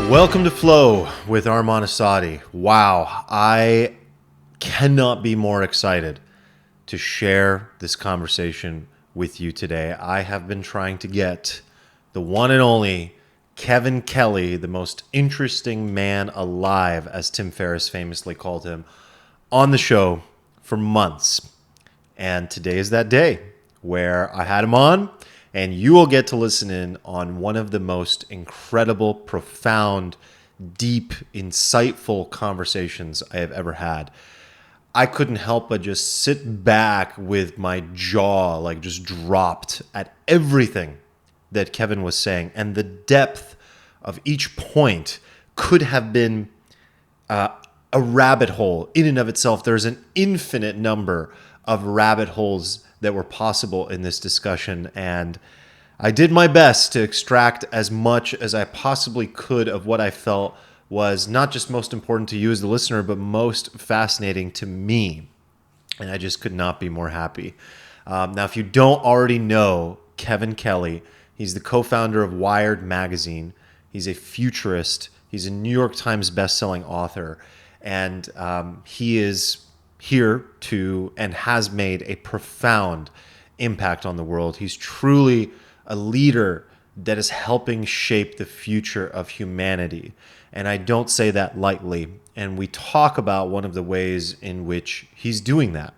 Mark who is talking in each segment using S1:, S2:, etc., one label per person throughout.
S1: Welcome to Flow with Arman Assadi. Wow, I cannot be more excited to share this conversation with you today. I have been trying to get the one and only Kevin Kelly, the most interesting man alive, as Tim Ferriss famously called him, on the show for months. And today is that day where I had him on, and you will get to listen in on one of the most incredible, profound, deep, insightful conversations I have ever had. I couldn't help but just sit back with my jaw like just dropped at everything that Kevin was saying, and the depth of each point could have been a rabbit hole in and of itself. There's an infinite number of rabbit holes that were possible in this discussion, and I did my best to extract as much as I possibly could of what I felt was not just most important to you as the listener, but most fascinating to me. And I just could not be more happy. Now, if you don't already know Kevin Kelly, he's the co-founder of Wired magazine. He's a futurist. He's a New York Times best-selling author. And he is here to and has made a profound impact on the world. He's truly a leader that is helping shape the future of humanity. And I don't say that lightly. And we talk about one of the ways in which he's doing that.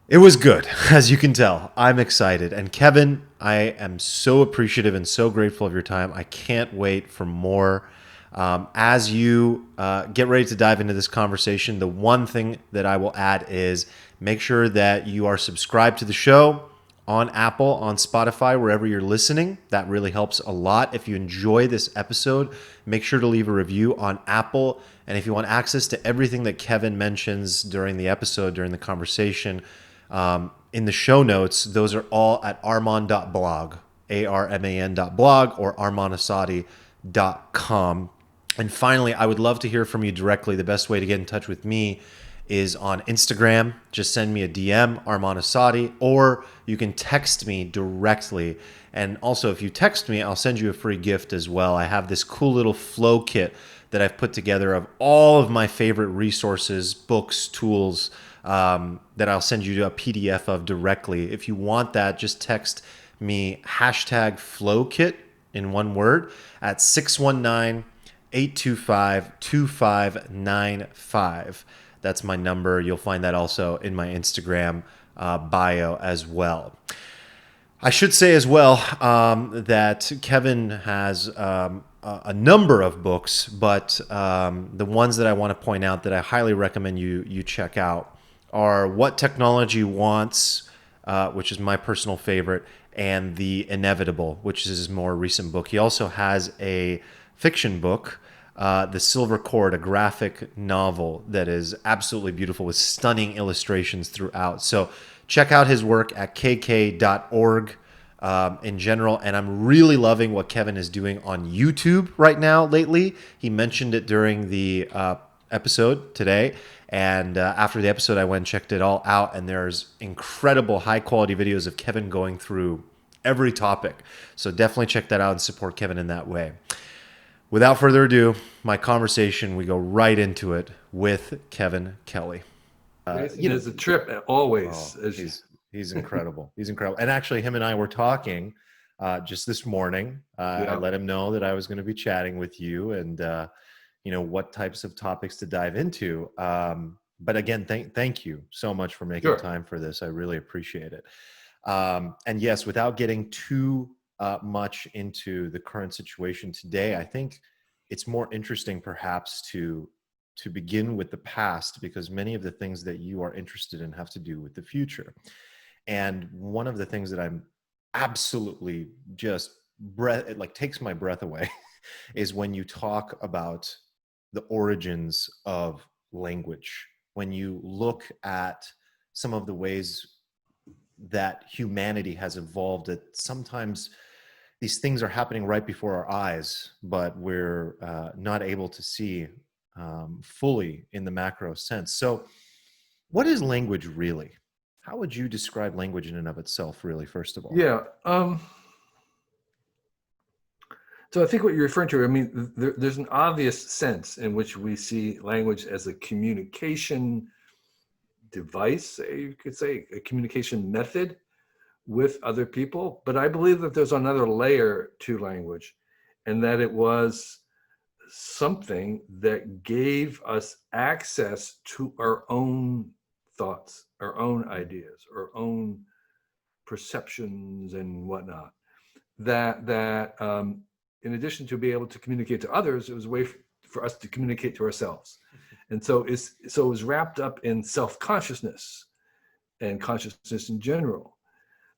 S1: It was good, as you can tell. I'm excited. And Kevin, I am so appreciative and so grateful of your time. I can't wait for more. As you get ready to dive into this conversation, the one thing that I will add is make sure that you are subscribed to the show on Apple, on Spotify, wherever you're listening. That really helps a lot. If you enjoy this episode, make sure to leave a review on Apple. And if you want access to everything that Kevin mentions during the episode, during the conversation, in the show notes, those are all at arman.blog, arman.blog, or armanassadi.com. And finally, I would love to hear from you directly. The best way to get in touch with me is on Instagram. Just send me a DM, Arman Assadi, or you can text me directly. And also, if you text me, I'll send you a free gift as well. I have this cool little flow kit that I've put together of all of my favorite resources, books, tools, that I'll send you a PDF of directly. If you want that, just text me hashtag FlowKit in one word at 619-825-2595. That's my number. You'll find that also in my Instagram bio as well. I should say as well that Kevin has a number of books, but the ones that I want to point out that I highly recommend you check out are What Technology Wants, which is my personal favorite, and The Inevitable, which is his more recent book. He also has a fiction book, The Silver Cord, a graphic novel that is absolutely beautiful with stunning illustrations throughout. So check out his work at kk.org in general. And I'm really loving what Kevin is doing on YouTube right now lately. He mentioned it during the episode today. And after the episode, I went and checked it all out. And there's incredible high quality videos of Kevin going through every topic. So definitely check that out and support Kevin in that way. Without further ado, my conversation, we go right into it with Kevin Kelly.
S2: There's a trip always.
S1: Oh, he's incredible. He's incredible. And actually, him and I were talking just this morning. I let him know that I was going to be chatting with you and, what types of topics to dive into. But again, thank you so much for making time for this. I really appreciate it. And yes, without getting too much into the current situation today, I think it's more interesting perhaps to begin with the past, because many of the things that you are interested in have to do with the future. And one of the things that I'm absolutely just it like takes my breath away is when you talk about the origins of language, when you look at some of the ways that humanity has evolved, that sometimes these things are happening right before our eyes, but we're not able to see fully in the macro sense. So what is language really? How would you describe language in and of itself, really, first of all?
S2: Yeah. So I think what you're referring to, I mean, there's an obvious sense in which we see language as a communication device, you could say, a communication method with other people. But I believe that there's another layer to language, and that it was something that gave us access to our own thoughts, our own ideas, our own perceptions and whatnot. That in addition to be able to communicate to others, it was a way for us to communicate to ourselves. And so it was wrapped up in self-consciousness and consciousness in general.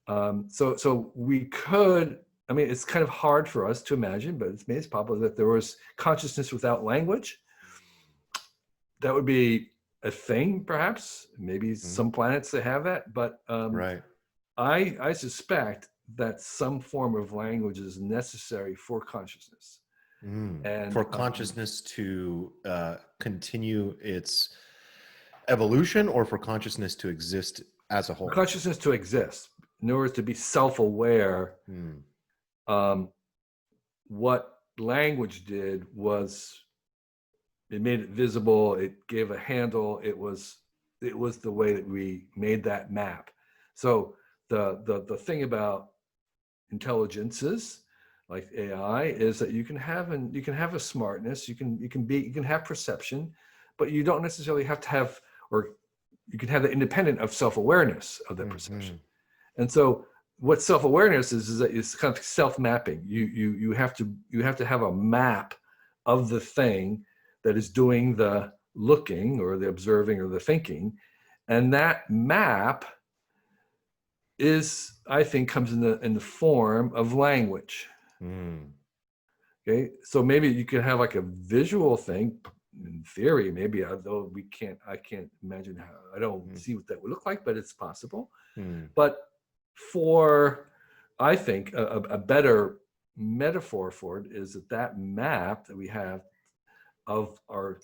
S2: So we could, I mean, it's kind of hard for us to imagine, but it's possible that there was consciousness without language. That would be a thing, perhaps. Maybe some planets that have that, but
S1: Right.
S2: I suspect that some form of language is necessary for consciousness. And
S1: For consciousness to continue its evolution, or for consciousness to exist as a whole?
S2: consciousness to exist, in order to be self-aware. What language did was it made it visible, it gave a handle, it was the way that we made that map. So the thing about intelligences like AI is that you can have a smartness, you can have perception, but you don't necessarily have to have, or you can have the independent of self-awareness of that perception. And so what self-awareness is that it's kind of self-mapping. You have to have a map of the thing that is doing the looking or the observing or the thinking, and that map is, I think, comes in the form of language. Okay, so maybe you could have like a visual thing in theory, maybe, although I can't imagine how, I don't see what that would look like, but it's possible. But for, I think, a better metaphor for it is that map that we have of our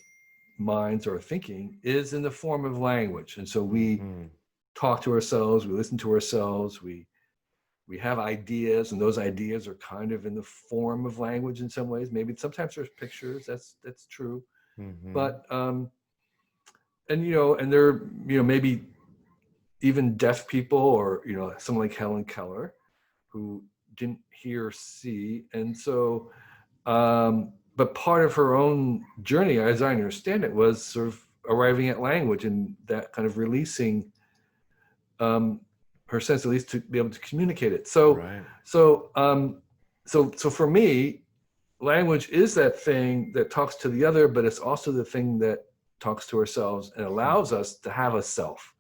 S2: minds or thinking is in the form of language. And so we talk to ourselves, we listen to ourselves, we have ideas, and those ideas are kind of in the form of language in some ways. Maybe sometimes there's pictures, that's true. But and there, maybe even deaf people, or someone like Helen Keller, who didn't hear or see, and so but part of her own journey, as I understand it, was sort of arriving at language and that kind of releasing her sense, at least, to be able to communicate it. So for me, language is that thing that talks to the other, but it's also the thing that talks to ourselves and allows us to have a self,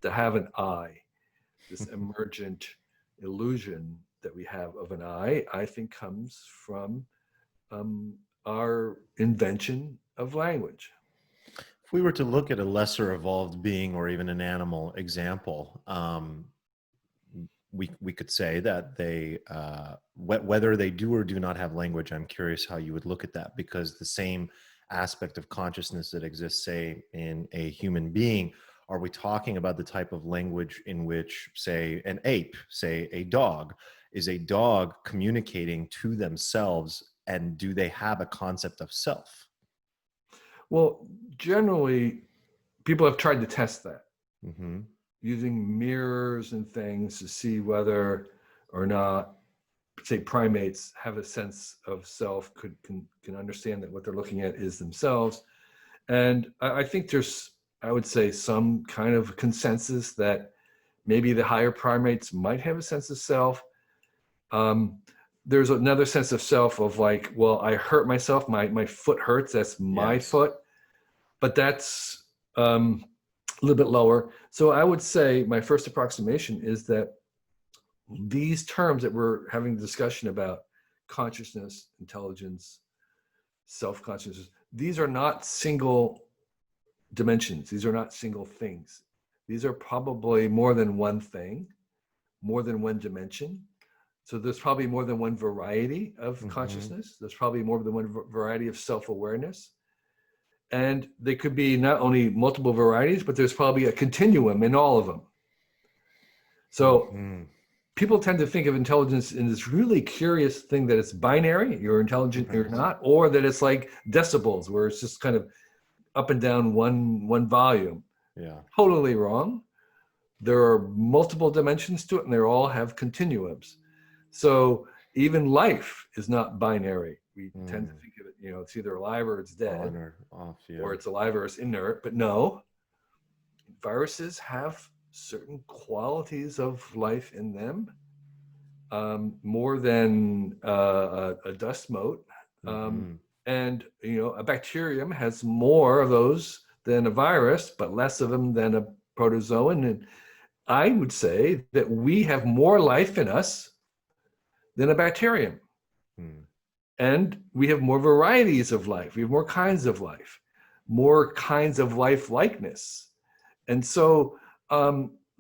S2: to have an I, this emergent illusion that we have of an I think comes from our invention of language.
S1: If we were to look at a lesser evolved being, or even an animal example, we could say that they, whether they do or do not have language, I'm curious how you would look at that, because the same aspect of consciousness that exists, say, in a human being, are we talking about the type of language in which, say, an ape, say a dog, is a dog communicating to themselves, and do they have a concept of self?
S2: Well, generally, people have tried to test that using mirrors and things to see whether or not, say, primates have a sense of self, can understand that what they're looking at is themselves. And I think there's, I would say, some kind of consensus that maybe the higher primates might have a sense of self. There's another sense of self of like, well, I hurt myself, my foot hurts, that's my foot, but that's a little bit lower. So I would say my first approximation is that these terms that we're having a discussion about, consciousness, intelligence, self-consciousness, these are not single dimensions. These are not single things. These are probably more than one thing, more than one dimension. So there's probably more than one variety of consciousness. There's probably more than one variety of self-awareness. And they could be not only multiple varieties, but there's probably a continuum in all of them. So people tend to think of intelligence in this really curious thing that it's binary, you're intelligent or
S1: Right.
S2: not, or that it's like decibels, where it's just kind of up and down one volume.
S1: Yeah.
S2: Totally wrong. There are multiple dimensions to it, and they all have continuums. So even life is not binary. We tend to think of it, it's either alive or it's
S1: On
S2: dead,
S1: or off. Yeah.
S2: or it's alive or it's inert. But no, viruses have certain qualities of life in them, more than a dust mote.
S1: Mm-hmm.
S2: And a bacterium has more of those than a virus, but less of them than a protozoan. And I would say that we have more life in us than a bacterium.
S1: Mm.
S2: And we have more varieties of life. We have more kinds of life, more kinds of life likeness. And so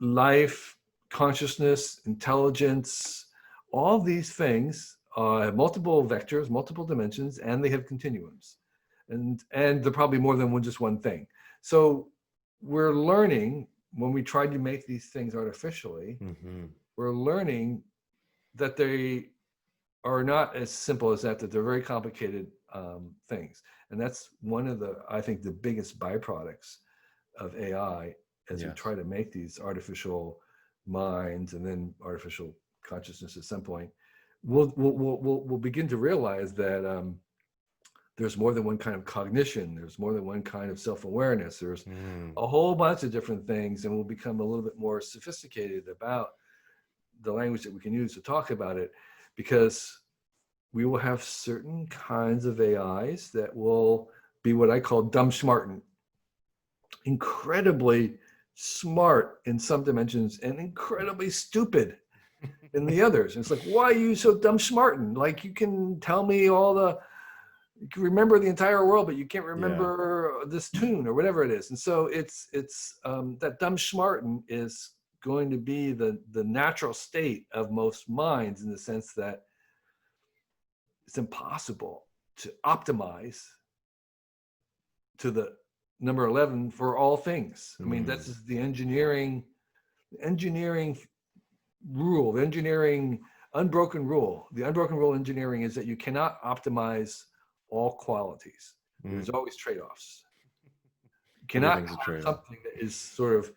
S2: life, consciousness, intelligence, all these things have multiple vectors, multiple dimensions, and they have continuums. And they're probably more than just one thing. So we're learning, when we try to make these things artificially,
S1: Mm-hmm.
S2: we're learning that they are not as simple as that they're very complicated things. And that's one of I think, the biggest byproducts of AI, as we
S1: Yes.
S2: try to make these artificial minds and then artificial consciousness at some point. We'll begin to realize that there's more than one kind of cognition. There's more than one kind of self-awareness. There's
S1: Mm.
S2: a whole bunch of different things, and we'll become a little bit more sophisticated about the language that we can use to talk about it, because we will have certain kinds of AIs that will be what I call dumb smarten, incredibly smart in some dimensions and incredibly stupid in the others. And it's like, why are you so dumb smarten? Like, you can tell me you can remember the entire world, but you can't
S1: Yeah.
S2: remember this tune or whatever it is. And so it's that dumb smarten is going to be the natural state of most minds, in the sense that it's impossible to optimize to the number 11 for all things. I mean, that's just the engineering rule, the engineering unbroken rule. The unbroken rule engineering is that you cannot optimize all qualities. There's always trade-offs. You cannot
S1: Everything's a
S2: have
S1: trade-off.
S2: something that is sort of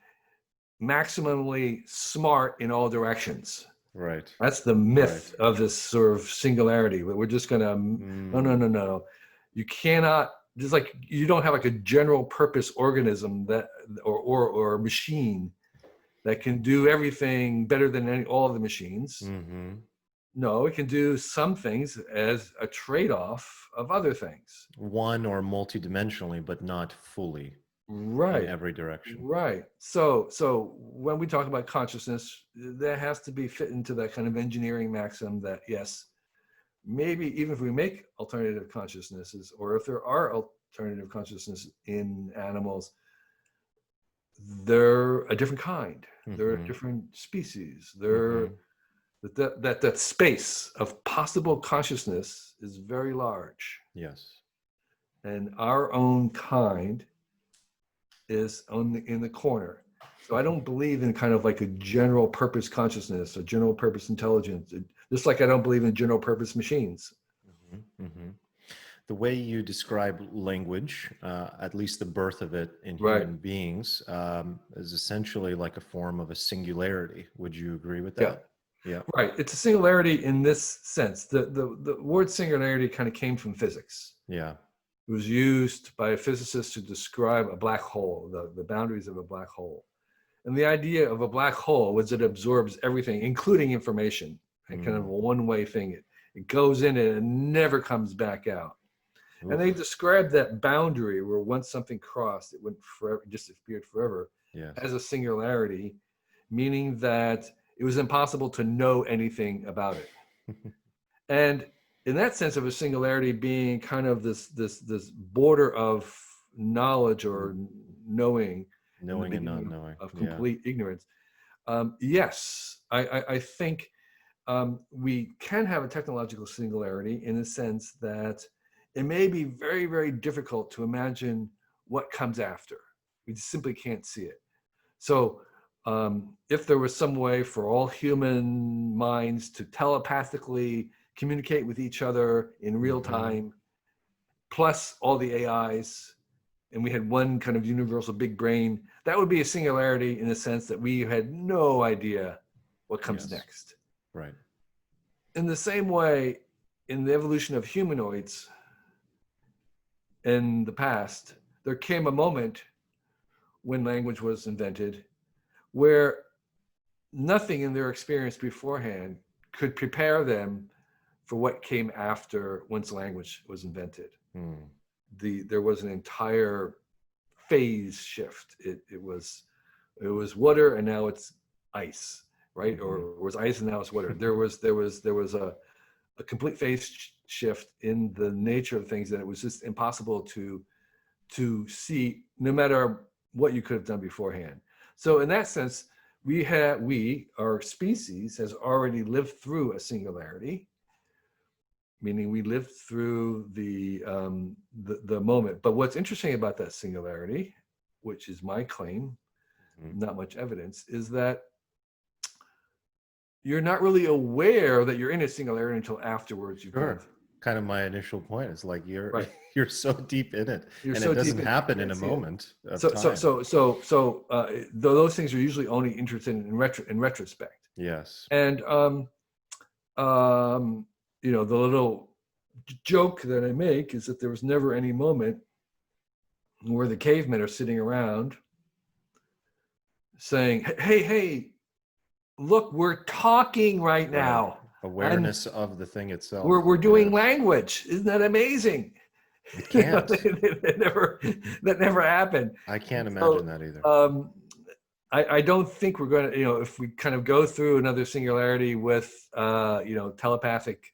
S2: maximally smart in all directions.
S1: Right.
S2: That's the myth of this sort of singularity. We're just gonna no. You cannot, just like you don't have like a general purpose organism that or machine that can do everything better than all of the machines.
S1: Mm-hmm.
S2: No, it can do some things as a trade-off of other things.
S1: One or multidimensionally, but not fully in
S2: Right.
S1: every direction.
S2: Right. So when we talk about consciousness, that has to be fit into that kind of engineering maxim that, yes, maybe even if we make alternative consciousnesses, or if there are alternative consciousness in animals, they're a different kind. They're a different species. They're that space of possible consciousness is very large.
S1: Yes.
S2: And our own kind is in the corner. So I don't believe in kind of like a general purpose consciousness, a general purpose intelligence, just like I don't believe in general purpose machines.
S1: Mm-hmm. The way you describe language, at least the birth of it in
S2: Right.
S1: human beings, is essentially like a form of a singularity. Would you agree with
S2: Yeah.
S1: that? Yeah.
S2: Right. It's a singularity in this sense. The word singularity kind of came from physics.
S1: Yeah.
S2: It was used by a physicist to describe a black hole, the boundaries of a black hole. And the idea of a black hole was it absorbs everything, including information, and kind of a one-way thing. It goes in and it never comes back out.
S1: Oof.
S2: And they described that boundary where once something crossed, it went forever, disappeared forever,
S1: Yes.
S2: as a singularity, meaning that it was impossible to know anything about it. And in that sense of a singularity being kind of this border of knowledge or knowing
S1: Knowing and not knowing.
S2: of complete ignorance. Yes, I think we can have a technological singularity in the sense that it may be very, very difficult to imagine what comes after. We simply can't see it. So if there was some way for all human minds to telepathically communicate with each other in real time, plus all the AIs, and we had one kind of universal big brain, that would be a singularity in the sense that we had no idea what comes next.
S1: Right.
S2: In the same way, in the evolution of humanoids in the past, there came a moment when language was invented where nothing in their experience beforehand could prepare them for what came after once language was invented. There was an entire phase shift. It was water and now it's ice, right? Or it was ice and now it's water. There was a complete phase shift in the nature of things, that it was just impossible to see, no matter what you could have done beforehand. So in that sense, our species has already lived through a singularity, meaning we lived through the moment. But what's interesting about that singularity, which is my claim, not much evidence, is that you're not really aware that you're in a singularity until afterwards.
S1: Kind of my initial point. It's like you're
S2: right.
S1: You're so deep in it,
S2: and
S1: it doesn't happen in a moment of time.
S2: Those things are usually only interested in retrospect.
S1: Yes.
S2: And the little joke that I make is that there was never any moment where the cavemen are sitting around saying, hey, look, we're talking right now.
S1: Awareness of the thing itself.
S2: We're doing language. Isn't that amazing?
S1: It can't.
S2: That never happened.
S1: I can't imagine that either.
S2: I don't think we're going to, if we kind of go through another singularity with, telepathic,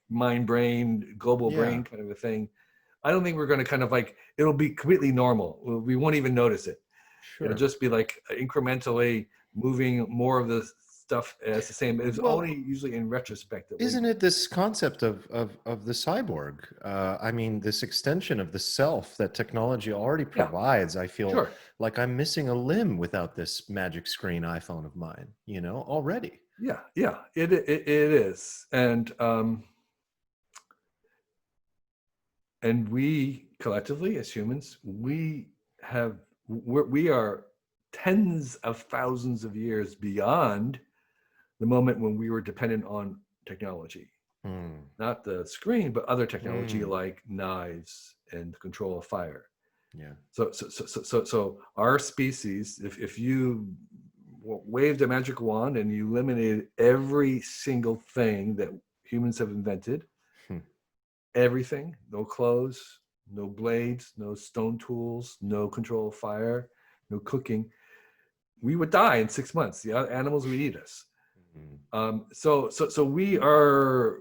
S2: mind brain, global brain kind of a thing, I don't think we're going to kind of like, it'll be completely normal. We won't even notice it.
S1: Sure.
S2: It'll just be like incrementally moving more of the stuff as the same. It's only usually in retrospect.
S1: Isn't it this concept of the cyborg? I mean, this extension of the self that technology already provides. I feel like I'm missing a limb without this magic screen iPhone of mine, already.
S2: Yeah, it is. And we collectively as humans, we are tens of thousands of years beyond the moment when we were dependent on technology, not the screen, but other technology like knives and the control of fire.
S1: Yeah.
S2: So our species, if you waved a magic wand and you eliminated every single thing that humans have invented, everything, no clothes, no blades, no stone tools, no control of fire, no cooking, we would die in 6 months. The animals would eat us. So we are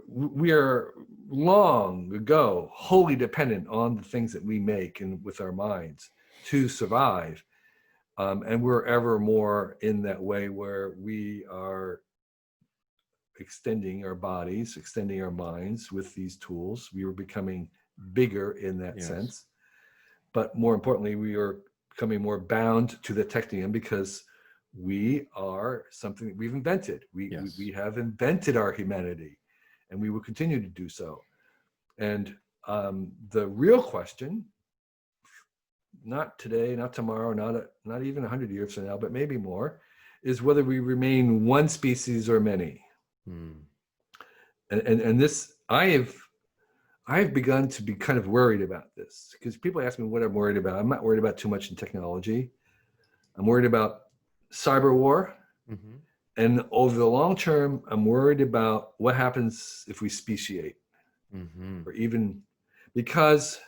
S2: long ago wholly dependent on the things that we make and with our minds to survive, and we're ever more in that way where we are extending our bodies, extending our minds with these tools. We were becoming bigger in that sense, but more importantly, we are becoming more bound to the technium because we are something that we've invented. We have invented our humanity, and we will continue to do so. And the real question, not today, not tomorrow, not even 100 years from now, but maybe more, is whether we remain one species or many. And this, I have begun to be kind of worried about this, because people ask me what I'm worried about. I'm not worried about too much in technology. I'm worried about cyber war. And over the long term, I'm worried about what happens if we speciate, or even, because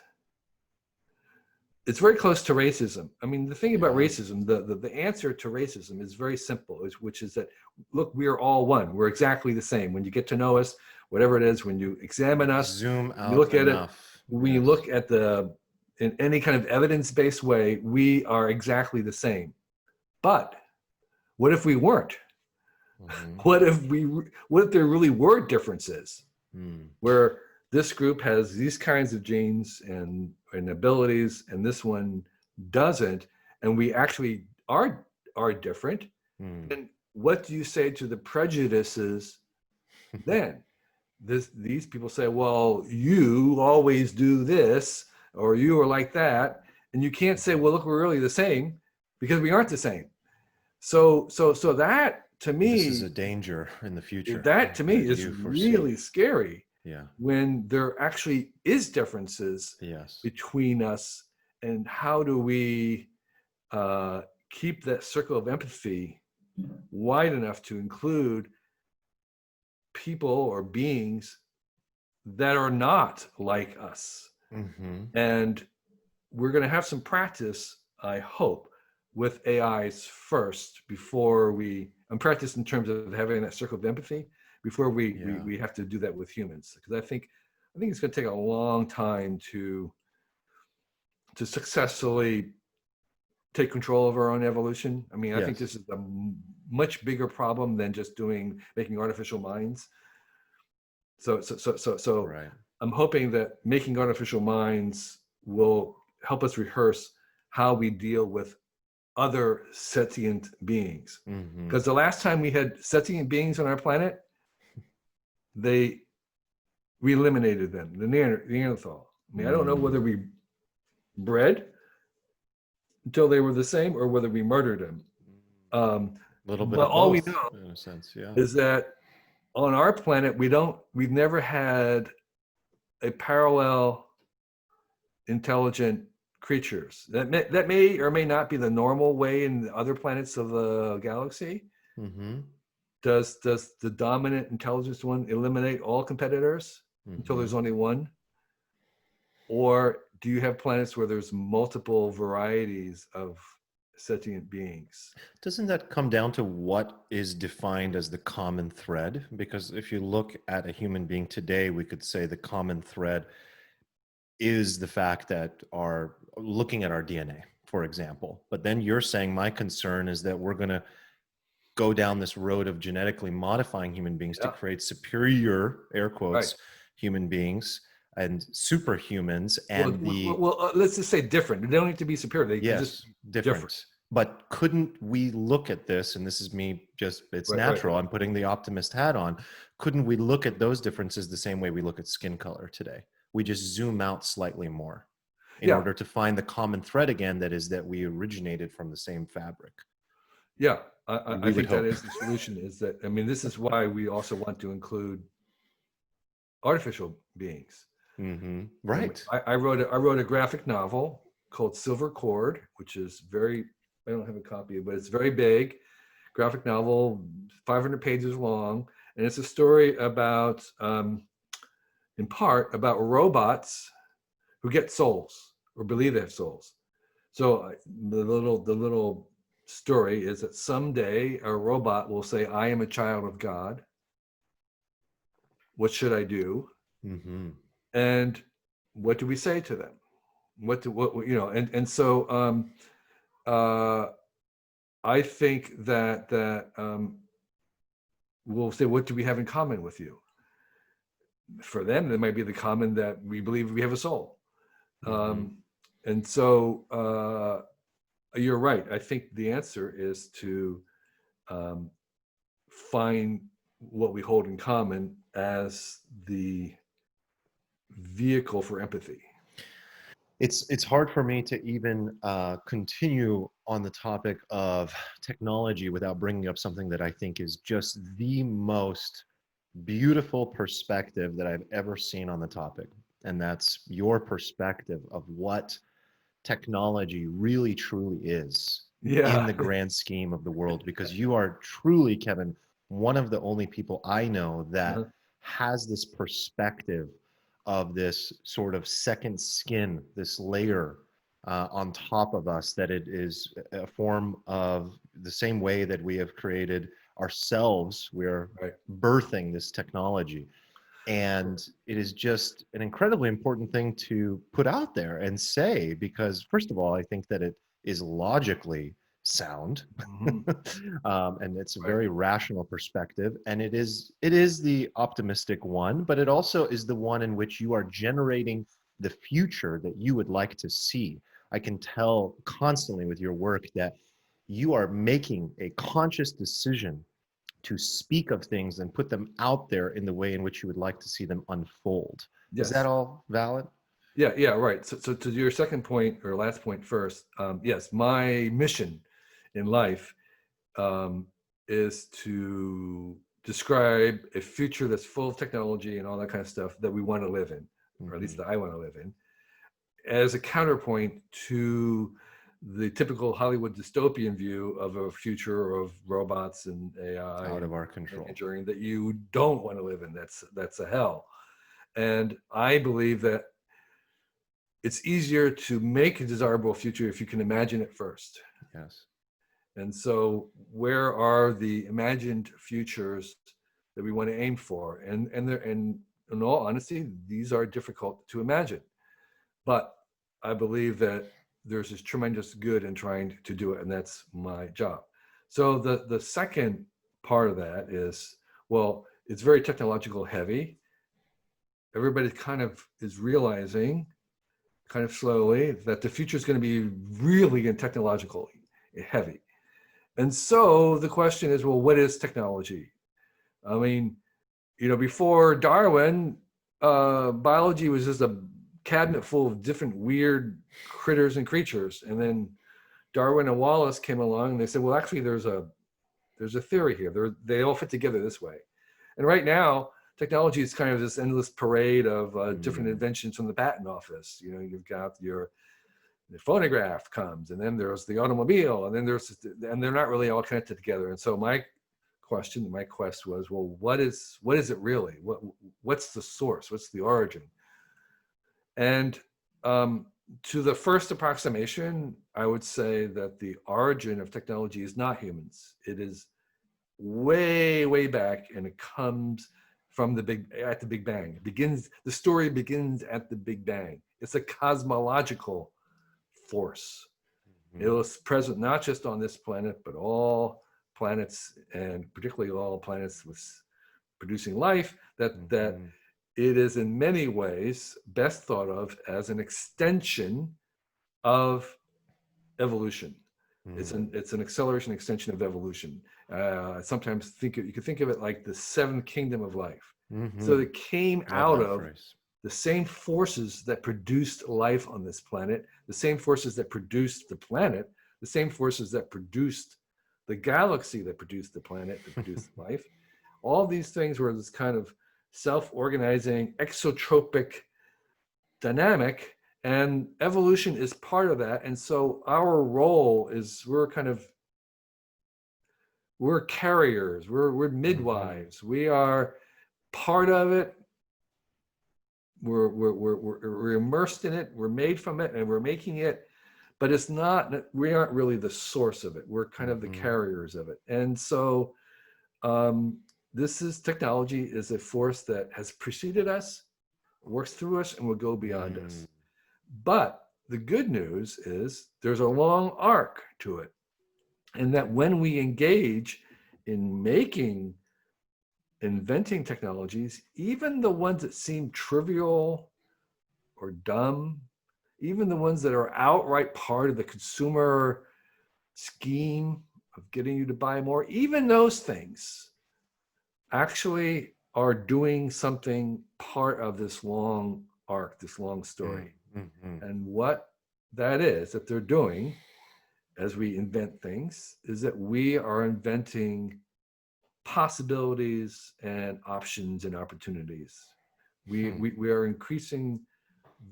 S2: it's very close to racism. I mean, the thing about racism, the answer to racism is very simple, which is that, look, we are all one. We're exactly the same. When you get to know us, whatever it is, when you examine us,
S1: zoom out,
S2: you look at it, when you look at in any kind of evidence-based way, we are exactly the same. But what if we weren't? What if there really were differences, where this group has these kinds of genes and abilities, and this one doesn't, and we actually are are different,
S1: Mm.
S2: then what do you say to the prejudices then? These people say, well, you always do this, or you are like that. And you can't say, well, look, we're really the same, because we aren't the same. So that to
S1: This is a
S2: me,
S1: danger in the future
S2: that to me
S1: that
S2: is
S1: you foresee.
S2: really scary
S1: Yeah.
S2: when there actually is differences
S1: Yes.
S2: between us. And how do we uh, keep that circle of empathy wide enough to include people or beings that are not like us?
S1: Mm-hmm.
S2: And we're going to have some practice, I hope, with AIs first before I'm practiced in terms of having that circle of empathy before
S1: Yeah.
S2: we have to do that with humans. Because I think it's going to take a long time to successfully take control of our own evolution. I mean, I think
S1: Yes.
S2: this is a much bigger problem than just making artificial minds. So
S1: Right.
S2: I'm hoping that making artificial minds will help us rehearse how we deal with other sentient beings.
S1: Mm-hmm.
S2: Because the last time we had sentient beings on our planet, we eliminated them, the Neanderthal. I mean, I don't know whether we bred until they were the same or whether we murdered them.
S1: A little bit
S2: But
S1: of
S2: all we
S1: both,
S2: know
S1: in a sense. Yeah.
S2: is that on our planet, we've never had a parallel intelligent creatures. That may or may not be the normal way in the other planets of the galaxy.
S1: Mm-hmm.
S2: Does the dominant intelligence one eliminate all competitors until
S1: Mm-hmm.
S2: there's only one? Or do you have planets where there's multiple varieties of sentient beings?
S1: Doesn't that come down to what is defined as the common thread? Because if you look at a human being today, we could say the common thread is the fact that our looking at our DNA, for example. But then you're saying my concern is that we're going to go down this road of genetically modifying human beings to
S2: Yeah,
S1: create superior, air
S2: right.
S1: quotes, human beings and superhumans.
S2: Well,
S1: And the
S2: let's just say different. They don't need to be superior. They could just
S1: yes,
S2: be different.
S1: different. But couldn't we look at this, and this is me just, it's
S2: Right.
S1: natural, I'm putting the optimist hat on. Couldn't we look at those differences the same way we look at skin color today? We just zoom out slightly more in
S2: Yeah,
S1: order to find the common thread again, that is that we originated from the same fabric.
S2: yeah. I
S1: We would
S2: think that
S1: hope.
S2: is the solution. Is that I mean, this is why we also want to include artificial beings. And
S1: Right.
S2: I wrote a graphic novel called Silver Cord, which is I don't have a copy, but it's very big graphic novel, 500 pages long, and it's a story about, in part, about robots who get souls or believe they have souls. So the little story is that someday a robot will say, "I am a child of God. What should I do?"
S1: Mm-hmm.
S2: And what do we say to them? What and so uh, I think that we'll say, what do we have in common with you? For them, it might be the common that we believe we have a soul.
S1: Mm-hmm.
S2: And so you're right. I think the answer is to um, find what we hold in common as the vehicle for empathy.
S1: It's hard for me to even continue on the topic of technology without bringing up something that I think is just the most beautiful perspective that I've ever seen on the topic, and that's your perspective of what technology really truly is in
S2: Yeah.
S1: the grand scheme of the world. Because you are truly, Kevin, one of the only people I know that
S2: Uh-huh.
S1: has this perspective of this sort of second skin, this layer on top of us, that it is a form of the same way that we have created ourselves. We're
S2: Right.
S1: birthing this technology. And it is just an incredibly important thing to put out there and say, because first of all, I think that it is logically sound.
S2: Hmm.
S1: And it's a
S2: Right.
S1: very rational perspective, and it is the optimistic one, but it also is the one in which you are generating the future that you would like to see. I can tell constantly with your work that you are making a conscious decision to speak of things and put them out there in the way in which you would like to see them unfold. Is that
S2: Yes.
S1: all valid?
S2: Yeah, right. So to your second point or last point first, yes, my mission in life um, is to describe a future that's full of technology and all that kind of stuff that we want to live in, or at least
S1: Mm-hmm.
S2: that I want to live in, as a counterpoint to the typical Hollywood dystopian view of a future of robots and AI
S1: Out of our
S2: and
S1: control.
S2: engineering that you don't want to live in. That's a hell. And I believe that it's easier to make a desirable future if you can imagine it first.
S1: Yes.
S2: And so, where are the imagined futures that we want to aim for? And in all honesty, these are difficult to imagine. But I believe that there's this tremendous good in trying to do it, and that's my job. So the second part of that is, well, it's very technological heavy. Everybody kind of is realizing, kind of slowly, that the future is going to be really and technological heavy. And so the question is, well, what is technology? I mean, before Darwin, biology was just a cabinet full of different weird critters and creatures. And then Darwin and Wallace came along and they said, well, actually, there's a theory here. They all fit together this way. And right now, technology is kind of this endless parade of different inventions from the patent office. You've got the phonograph comes, and then there's the automobile, and then and they're not really all connected together. And so my quest was, well, what is it really? What's the source? What's the origin? And to the first approximation, I would say that the origin of technology is not humans. It is way, way back, and it comes from the Big Bang. The story begins at the Big Bang. It's a cosmological force. It was present not just on this planet, but all planets, and particularly all planets with producing life, that it is in many ways best thought of as an extension of evolution. It's an acceleration extension of evolution. Sometimes you can think of it like the seventh kingdom of life. So it came out of the same forces that produced life on this planet, the same forces that produced the planet, the same forces that produced the galaxy that produced the planet, that produced life. All these things were this kind of self-organizing, exotropic dynamic, and evolution is part of that. And so our role is we're carriers, we're midwives, we are part of it. We're immersed in it, we're made from it, and we're making it, but we aren't really the source of it. We're kind of the carriers of it. And so technology is a force that has preceded us, works through us, and will go beyond us. But the good news is there's a long arc to it, and that when we engage in inventing technologies, even the ones that seem trivial or dumb, even the ones that are outright part of the consumer scheme of getting you to buy more, even those things actually are doing something part of this long arc, this long story. And what that is that they're doing as we invent things is that we are inventing possibilities and options and opportunities. We are increasing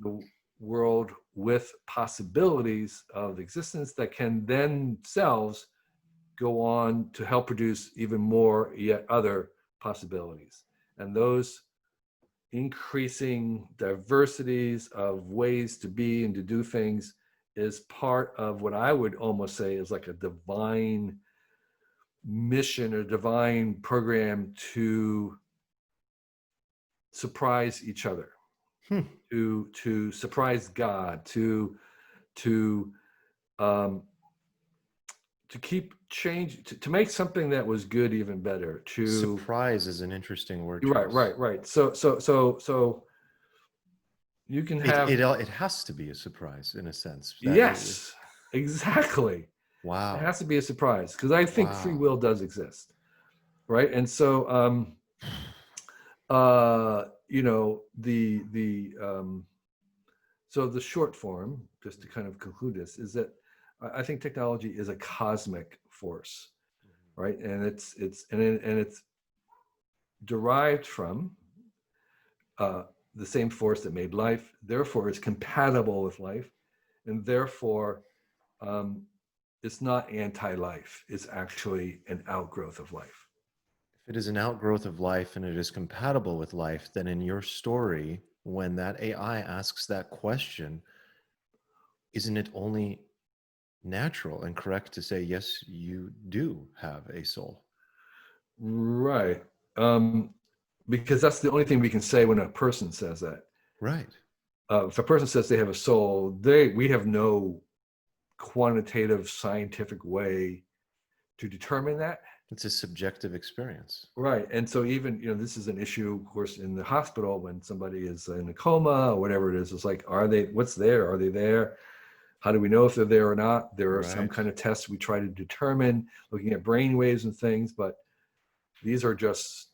S2: the world with possibilities of existence that can themselves go on to help produce even more yet other possibilities. And those increasing diversities of ways to be and to do things is part of what I would almost say is like a divine mission or divine program to surprise each other, to surprise God, to keep change, to make something that was good even better.
S1: Surprise is an interesting word choice.
S2: Right. So you can have
S1: it has to be a surprise in a sense.
S2: Yes, exactly. It
S1: Wow.
S2: has to be a surprise, because I think free
S1: Wow.
S2: will does exist, right? And so, you know, so the short form, just to kind of conclude this, is that I think technology is a cosmic force, right? And it's derived from the same force that made life. Therefore, it's compatible with life, and therefore, um, it's not anti-life. It's actually an outgrowth of life.
S1: If it is an outgrowth of life and it is compatible with life, then in your story, when that AI asks that question, isn't it only natural and correct to say, yes, you do have a soul?
S2: Right. Um, because that's the only thing we can say when a person says that.
S1: Right.
S2: If a person says they have a soul, we have no quantitative scientific way to determine that.
S1: It's a subjective experience.
S2: Right. And so even, you know, this is an issue, of course, in the hospital when somebody is in a coma or whatever it is. It's like, what's there? Are they there? How do we know if they're there or not? There are some
S1: Right.
S2: kind of tests we try to determine, looking at brain waves and things, but these are just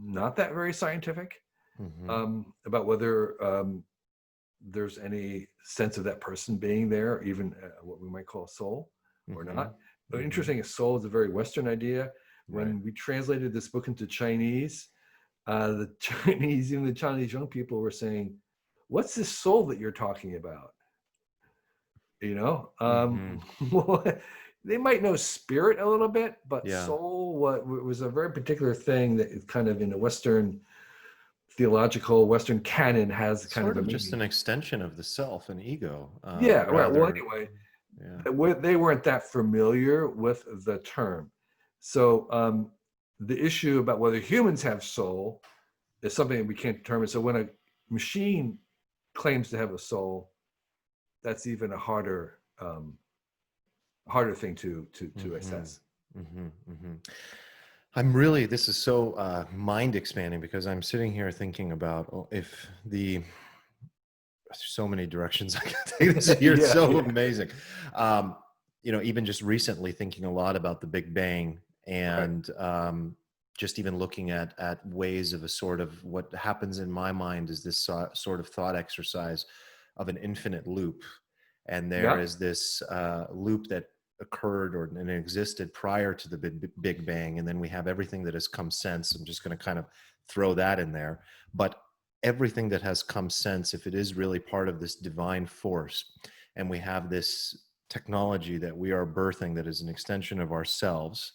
S2: not that very scientific,
S1: Mm-hmm.
S2: about whether there's any sense of that person being there, even what we might call a soul or
S1: Mm-hmm.
S2: not. But
S1: Mm-hmm.
S2: interesting, a soul is a very Western idea.
S1: Right.
S2: When we translated this book into Chinese, the Chinese, even the Chinese young people were saying, "What's this soul that you're talking about?" You know,
S1: Mm-hmm.
S2: well, they might know spirit a little bit, but
S1: Yeah.
S2: soul was a very particular thing that is kind of in the Western theological Western canon has kind of
S1: Sort
S2: a
S1: of just
S2: meaning.
S1: an extension of the self and ego,
S2: Yeah, right. Well,
S1: rather.
S2: anyway,
S1: Yeah.
S2: they weren't that familiar with the term. So the issue about whether humans have soul is something that we can't determine. So when a machine claims to have a soul, that's even a harder thing to
S1: Mm-hmm.
S2: assess.
S1: Mm-hmm. Mm-hmm. I'm really, this is so mind expanding because I'm sitting here thinking about if the, there's so many directions I can take this. You're
S2: Yeah,
S1: so
S2: yeah,
S1: amazing. Um, you know, even just recently thinking a lot about the Big Bang
S2: right.
S1: and just even looking at ways of a sort of what happens in my mind is this sort of thought exercise of an infinite loop. And there
S2: Yeah,
S1: is this loop that occurred or and existed prior to the Big Bang. And then we have everything that has come since. I'm just going to kind of throw that in there. But everything that has come since, if it is really part of this divine force, and we have this technology that we are birthing that is an extension of ourselves,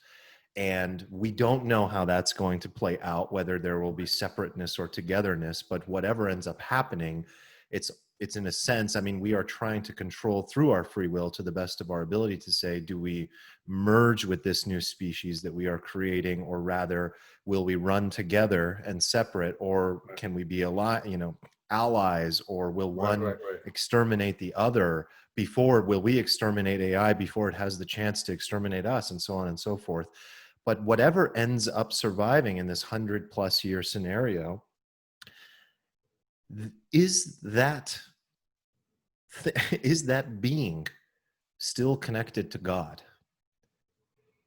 S1: and we don't know how that's going to play out, whether there will be separateness or togetherness, but whatever ends up happening, it's it's in a sense, I mean, we are trying to control through our free will to the best of our ability to say, do we merge with this new species that we are creating, or rather will we run together and separate, or can we be allies, or will
S2: right,
S1: one
S2: right, right.
S1: exterminate the other before, will we exterminate AI before it has the chance to exterminate us, and so on and so forth. But whatever ends up surviving in this 100+ year scenario, is that is that being still connected to God?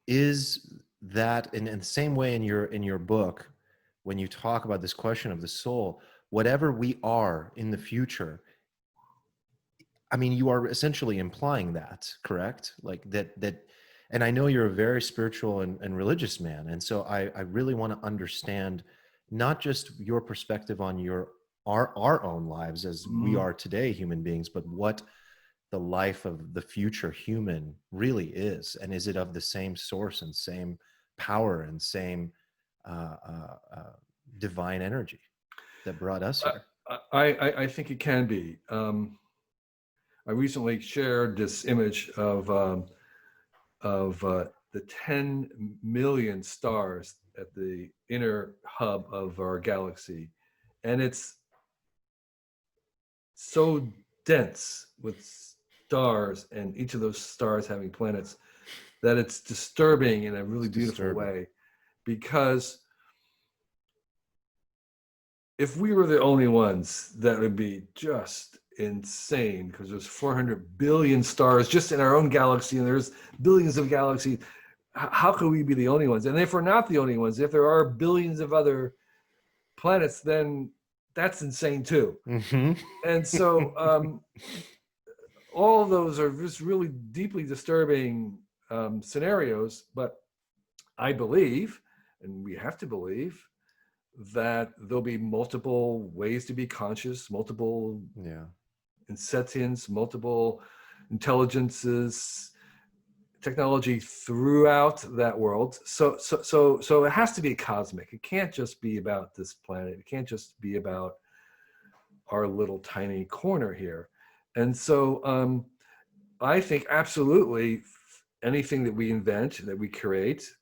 S1: Is that in the same way in your book, when you talk about this question of the soul, whatever we are in the future, I mean, you are essentially implying that, correct? Like that, and I know you're a very spiritual and religious man, and so I really want to understand not just your perspective on our own lives as we
S2: Mhm.
S1: are today, human beings, but what the life of the future human really is, and is it of the same source and same power and same uh, uh, uh, divine energy that brought us here?
S2: I think it can be. I recently shared this image of the 10 million stars at the inner hub of our galaxy, and it's so dense with stars, and each of those stars having planets, that it's disturbing in a really
S1: It's
S2: beautiful
S1: disturbing.
S2: way. Because if we were the only ones, that would be just insane because there's 400 billion stars just in our own galaxy, and there's billions of galaxies. How could we be the only ones? And if we're not the only ones, if there are billions of other planets, then that's insane too.
S1: Mm-hmm.
S2: And so all of those are just really deeply disturbing scenarios. But I believe, and we have to believe, that there'll be multiple ways to be conscious, multiple sentience, multiple intelligences, technology throughout that world. So it has to be cosmic. It can't just be about this planet. It can't just be about our little tiny corner here. And so I think absolutely anything that we invent, that we create,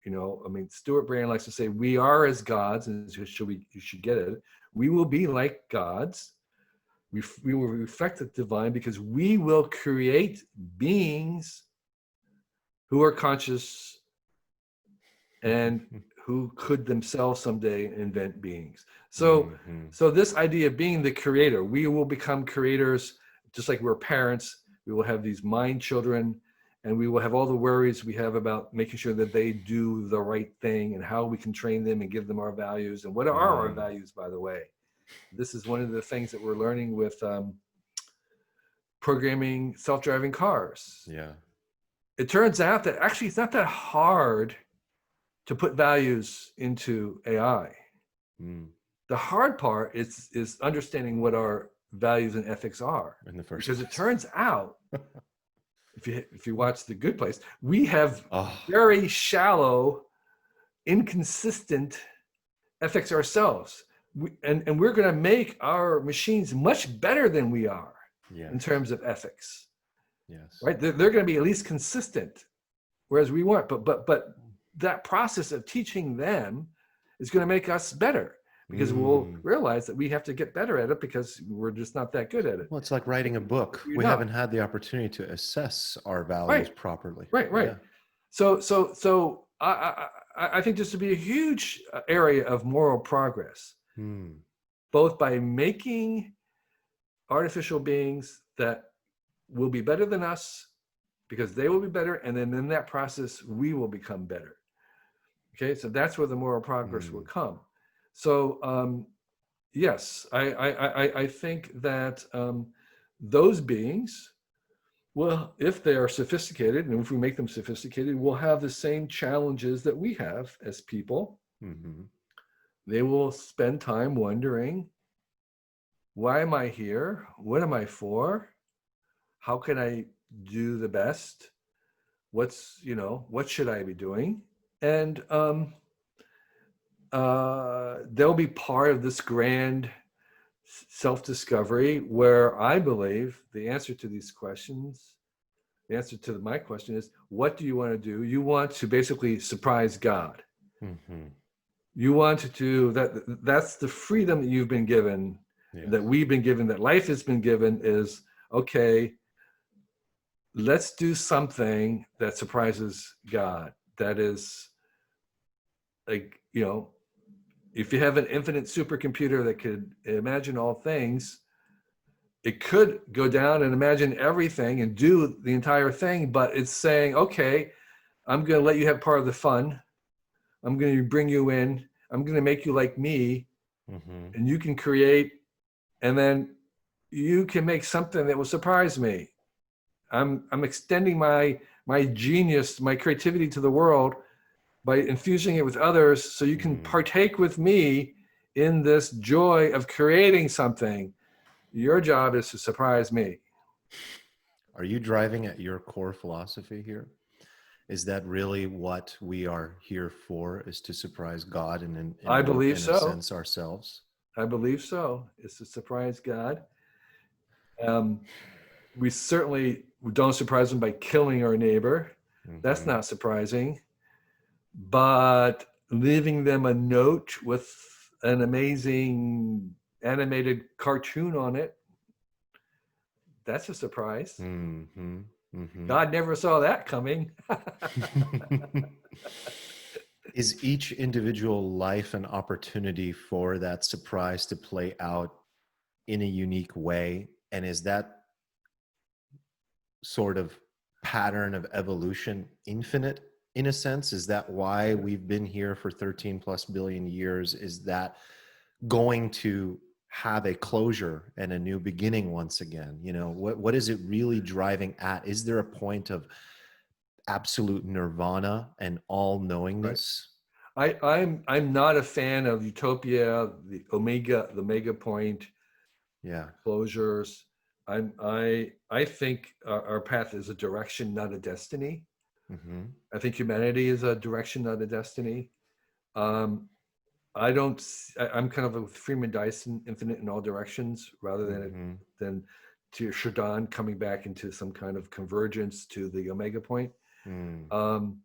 S2: I mean, Stuart Brand likes to say, we are as gods, and you should get it. We will be like gods. We will reflect the divine because we will create beings who are conscious and who could themselves someday invent beings. So this idea of being the creator, we will become creators, just like we're parents. We will have these mind children, and we will have all the worries we have about making sure that they do the right thing and how we can train them and give them our values. And what are our values, by the way? This is one of the things that we're learning with programming self-driving cars.
S1: Yeah.
S2: It turns out that actually it's not that hard to put values into AI. The hard part is understanding what our values and ethics are.
S1: In the first
S2: because
S1: place.
S2: it turns out, if you watch The Good Place, we have very shallow, inconsistent ethics ourselves. And we're going to make our machines much better than we are in terms of ethics.
S1: Yes.
S2: Right? They're going to be at least consistent, whereas we weren't. But that process of teaching them is going to make us better, because we'll realize that we have to get better at it because we're just not that good at it.
S1: Well, it's like writing a book. We haven't had the opportunity to assess our values properly.
S2: Right. Yeah. So I think this would be a huge area of moral progress, both by making artificial beings that will be better than us because they will be better, and then in that process we will become better. Okay, so that's where the moral progress will come. So yes, I think that those beings, well, if they are sophisticated, and if we make them sophisticated, will have the same challenges that we have as people. They will spend time wondering, why am I here? What am I for? How can I do the best? What should I be doing? And they'll be part of this grand self-discovery where I believe the answer to these questions, the answer to my question is, what do you want to do? You want to basically surprise God. You want to do that. That's the freedom that you've been given, that we've been given, that life has been given, is, okay, let's do something that surprises God. That is, like, if you have an infinite supercomputer that could imagine all things, it could go down and imagine everything and do the entire thing, but it's saying, okay, I'm going to let you have part of the fun. I'm going to bring you in. I'm going to make you like me, and you can create, and then you can make something that will surprise me. I'm extending my genius, my creativity to the world by infusing it with others, so you can partake with me in this joy of creating something. Your job is to surprise me.
S1: Are you driving at your core philosophy here? Is that really what we are here for, is to surprise God and in a sense ourselves?
S2: I believe so. It's to surprise God. We certainly don't surprise him by killing our neighbor. That's not surprising. But leaving them a note with an amazing animated cartoon on it, that's a surprise. God never saw that coming.
S1: Is each individual life an opportunity for that surprise to play out in a unique way And is that sort of pattern of evolution infinite in a sense? Is that why we've been here for 13 plus billion years? Is that going to have a closure and a new beginning once again? You know, what is it really driving at? Is there a point of absolute nirvana and all
S2: Right.
S1: knowingness?
S2: I'm not a fan of utopia, the mega point,
S1: Yeah.
S2: closures. I think our path is a direction, not a destiny.
S1: Mm-hmm.
S2: I think humanity is a direction, not a destiny. Um, I don't. I'm kind of a Freeman Dyson, infinite in all directions, rather
S1: Mm-hmm.
S2: than to Shadon coming back into some kind of convergence to the omega point.
S1: Mm.
S2: Um,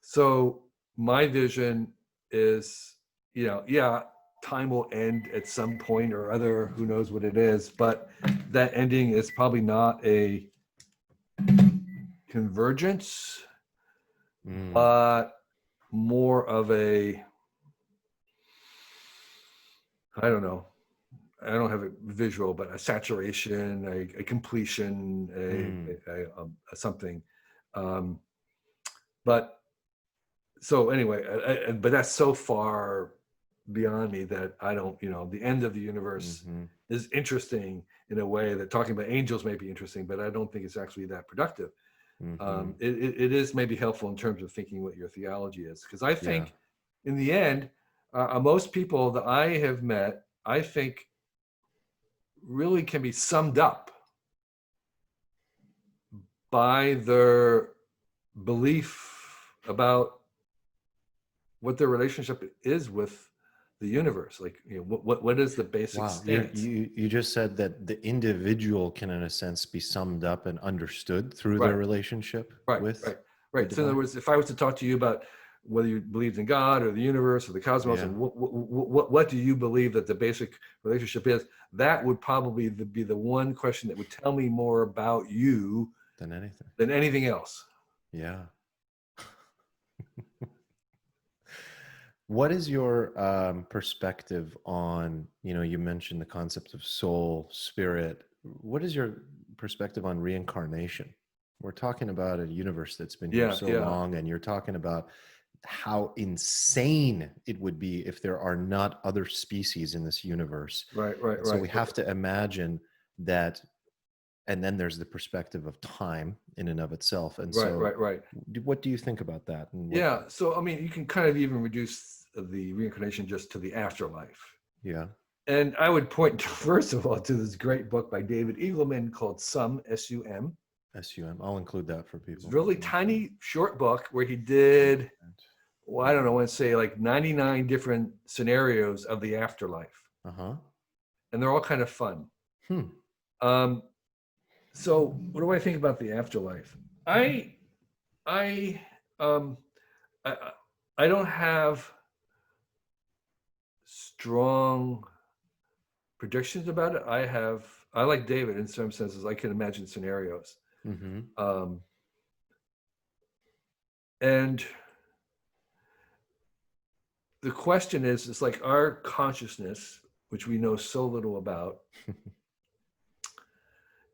S2: so my vision is, yeah, time will end at some point or other. Who knows what it is? But that ending is probably not a convergence,
S1: Mm.
S2: but more of a, I don't know. I don't have a visual, but a saturation, a completion,
S1: Mm.
S2: a something. Um, but so anyway, but that's so far beyond me that I don't, the end of the universe
S1: Mm-hmm.
S2: is interesting in a way that talking about angels may be interesting, but I don't think it's actually that productive.
S1: Mm-hmm.
S2: It is maybe helpful in terms of thinking what your theology is, because I
S1: Yeah.
S2: think in the end, most people that I have met, I think really can be summed up by their belief about what their relationship is with the universe. Like, what is the basic
S1: Wow.
S2: stance?
S1: You just said that the individual can, in a sense, be summed up and understood through their
S2: Right,
S1: relationship
S2: right,
S1: with
S2: right,
S1: the
S2: right. So in other
S1: divine.
S2: words, if I was to talk to you about whether you believed in God or the universe or the cosmos,
S1: Yeah.
S2: and what do you believe that the basic relationship is, that would probably be the one question that would tell me more about you
S1: Than anything.
S2: than anything else.
S1: Yeah. What is your perspective on, you mentioned the concept of soul, spirit. What is your perspective on reincarnation? We're talking about a universe that's been here
S2: Yeah,
S1: so
S2: yeah,
S1: long, and you're talking about how insane it would be if there are not other species in this universe.
S2: right, right,
S1: And so
S2: right.
S1: we have to imagine that, and then there's the perspective of time in and of itself. And
S2: Right,
S1: so
S2: right, right.
S1: what do you think about that? And what,
S2: Yeah. So, I mean, you can kind of even reduce the reincarnation just to the afterlife.
S1: yeah,
S2: And I would point, first of all, to this great book by David Eagleman called Sum, S-U-M.
S1: SUM. I'll include that for
S2: It's a
S1: people.
S2: really tiny, short book where he did, well, I don't know, I want to say like 99 different scenarios of the afterlife.
S1: Uh-huh.
S2: And they're all kind of fun.
S1: Hmm.
S2: Um, so what do I think about the afterlife? I, I, um, I, I don't have strong predictions about it. I like David in some senses. I can imagine scenarios.
S1: Mm-hmm.
S2: Um, and the question is, it's like our consciousness, which we know so little about.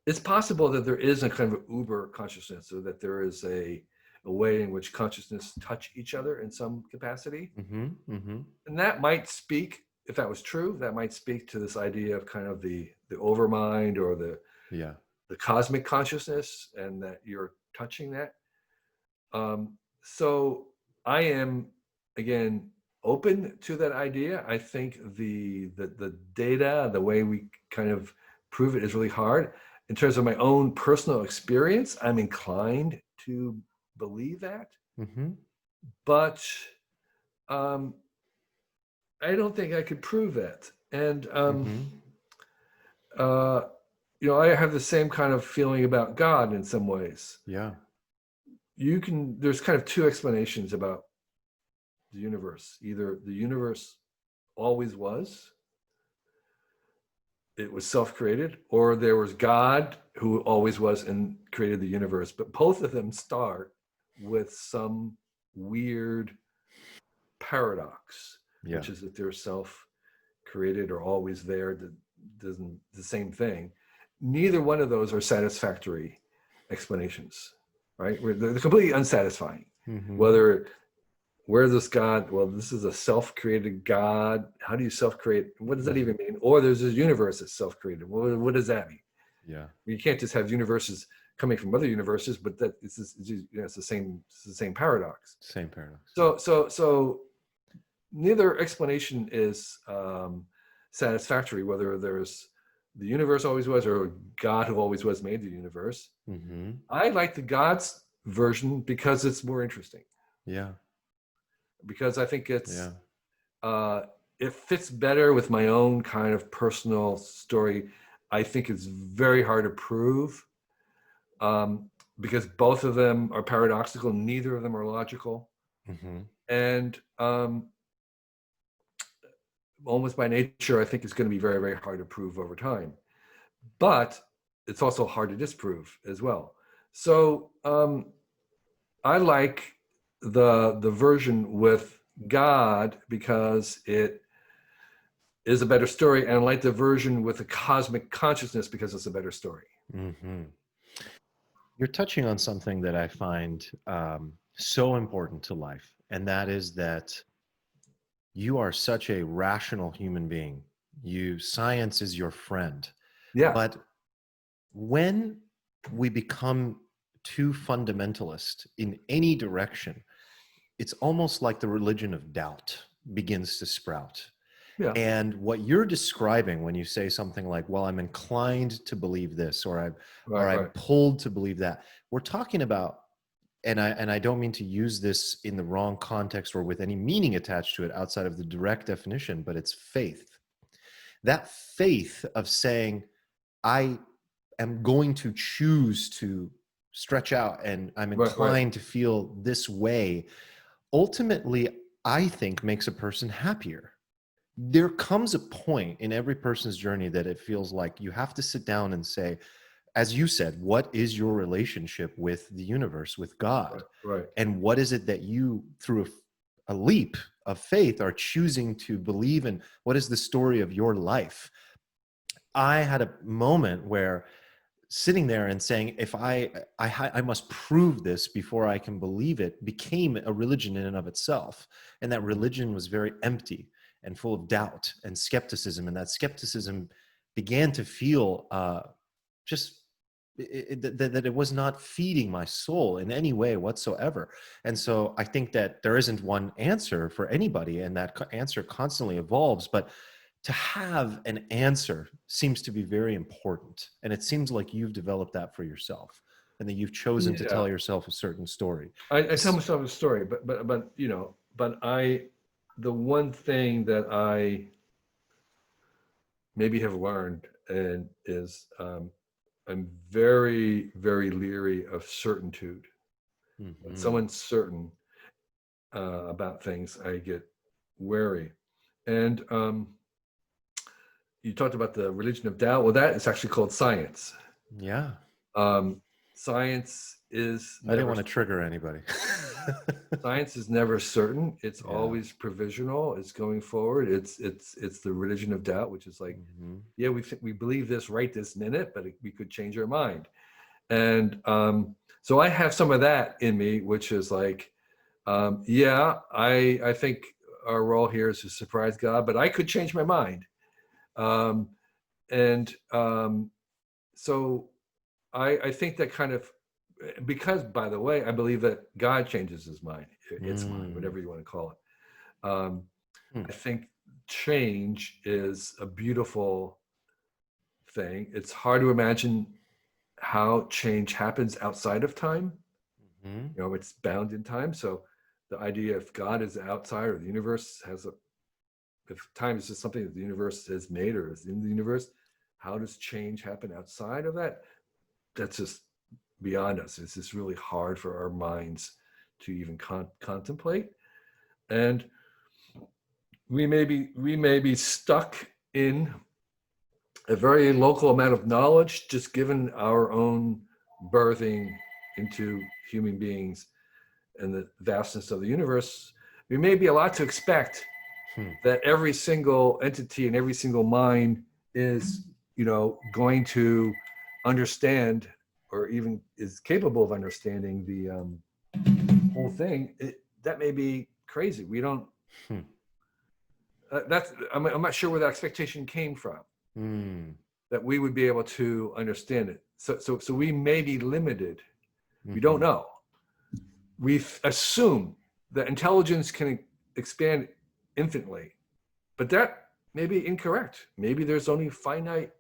S2: It's possible that there is a kind of uber consciousness, or that there is a way in which consciousness touch each other in some capacity.
S1: Mm-hmm. Mm-hmm.
S2: And that might speak, if that was true, that might speak to this idea of kind of the overmind, or
S1: Yeah.
S2: the cosmic consciousness, and that you're touching that. So I am, again, open to that idea. I think the data, the way we kind of prove it, is really hard. In terms of my own personal experience, I'm inclined to believe that,
S1: Mm-hmm.
S2: but um, I don't think I could prove that. And
S1: Mm-hmm.
S2: uh, I have the same kind of feeling about God in some ways.
S1: Yeah.
S2: There's kind of two explanations about the universe. Either the universe always was, it was self-created, or there was God who always was and created the universe. But both of them start with some weird paradox,
S1: Yeah.
S2: which is that they're self-created or always there. That doesn't the same thing. neither one of those are satisfactory explanations, right? They're completely unsatisfying.
S1: Mm-hmm.
S2: Where this God, well, this is a self-created God. How do you self-create? What does that
S1: Mm-hmm.
S2: even mean? Or there's a universe that's self-created. What does that mean?
S1: Yeah.
S2: You can't just have universes coming from other universes, but that it's the same paradox.
S1: Same paradox. Yeah.
S2: So neither explanation is satisfactory. Whether there's the universe always was, or God who always was made the universe.
S1: Mm-hmm.
S2: I like the God's version because it's more interesting.
S1: Yeah.
S2: Because I think
S1: Yeah.
S2: uh, it fits better with my own kind of personal story. I think it's very hard to prove um, because both of them are paradoxical. Neither of them are logical,
S1: Mm-hmm.
S2: and almost by nature, I think it's going to be very, very hard to prove over time. But it's also hard to disprove as well. So I like the version with God because it is a better story, and I like the version with a cosmic consciousness because it's a better story.
S1: Mm-hmm. You're touching on something that I find so important to life, and that is that you are such a rational human being. Science is your friend.
S2: Yeah,
S1: But when we become too fundamentalist in any direction, it's almost like the religion of doubt begins to sprout.
S2: yeah,
S1: And what you're describing when you say something like, well, I'm inclined to believe this, or
S2: right,
S1: I'm
S2: right,
S1: pulled to believe that, we're talking about, and I don't mean to use this in the wrong context or with any meaning attached to it outside of the direct definition, but it's faith. That faith of saying, I am going to choose to stretch out and I'm
S2: right, right,
S1: inclined to feel this way, ultimately, I think makes a person happier. There comes a point in every person's journey that it feels like you have to sit down and say, as you said, what is your relationship with the universe, with God?
S2: right, right.
S1: And what is it that you, through a leap of faith, are choosing to believe in? What is the story of your life? I had a moment where sitting there and saying, if I must prove this before I can believe it, became a religion in and of itself. And that religion was very empty and full of doubt and skepticism. And that skepticism began to feel just that it was not feeding my soul in any way whatsoever. And so I think that there isn't one answer for anybody, and that answer constantly evolves. But to have an answer seems to be very important. And it seems like you've developed that for yourself and that you've chosen to
S2: Yeah,
S1: tell yourself a certain story.
S2: I tell myself a story, but the one thing that I maybe have learned and is I'm very, very leery of certitude. When
S1: Mm-hmm.
S2: someone's certain about things, I get wary. And you talked about the religion of doubt. Well, that is actually called science.
S1: Yeah.
S2: Um, science is
S1: I didn't
S2: never
S1: want to trigger anybody.
S2: science is never certain. It's
S1: Yeah.
S2: always provisional. It's going forward. It's the religion of doubt, which is like,
S1: Mm-hmm.
S2: yeah, we believe this right this minute, but we could change our mind. And so I have some of that in me, which is like, yeah, I think our role here is to surprise God, but I could change my mind. Um, and so I think that kind of, because by the way, I believe that God changes his mind, its mind,
S1: Mm.
S2: whatever you want to call it.
S1: Hmm.
S2: I think change is a beautiful thing. It's hard to imagine how change happens outside of time.
S1: Mhm.
S2: You know, it's bound in time. So the idea if God is outside or the universe has a, if time is just something that the universe has made or is in the universe, how does change happen outside of that? That's just beyond us. It's just really hard for our minds to even contemplate. And we may be stuck in a very local amount of knowledge, just given our own birthing into human beings and the vastness of the universe. We may be allowed to expect
S1: Hmm.
S2: that every single entity and every single mind is, going to understand or even is capable of understanding the whole thing, that may be crazy. We don't.
S1: Hmm.
S2: I'm not sure where that expectation came from.
S1: Hmm.
S2: That we would be able to understand it. So we may be limited. We don't
S1: Mhm.
S2: know. We assume that intelligence can expand infinitely, but that may be incorrect. Maybe there's only finite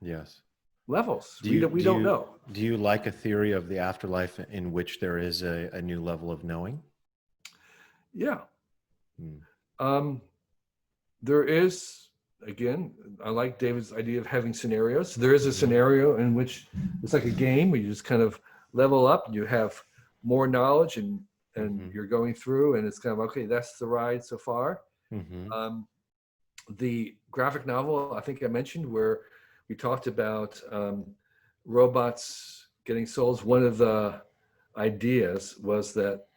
S1: Yes.
S2: levels.
S1: Do
S2: We
S1: you
S2: don't, we
S1: do
S2: don't
S1: you
S2: know.
S1: do you like a theory of the afterlife in which there is a new level of knowing?
S2: Yeah.
S1: Hmm.
S2: Um, there is, again, I like David's idea of having scenarios. There is a
S1: Mhm.
S2: scenario in which it's like a game where you just kind of level up, you have more knowledge, and
S1: Mhm.
S2: you're going through, and it's kind of, okay, that's the ride so far.
S1: Mhm.
S2: Um, the graphic novel I think I mentioned, where we talked about robots getting souls, one of the ideas was that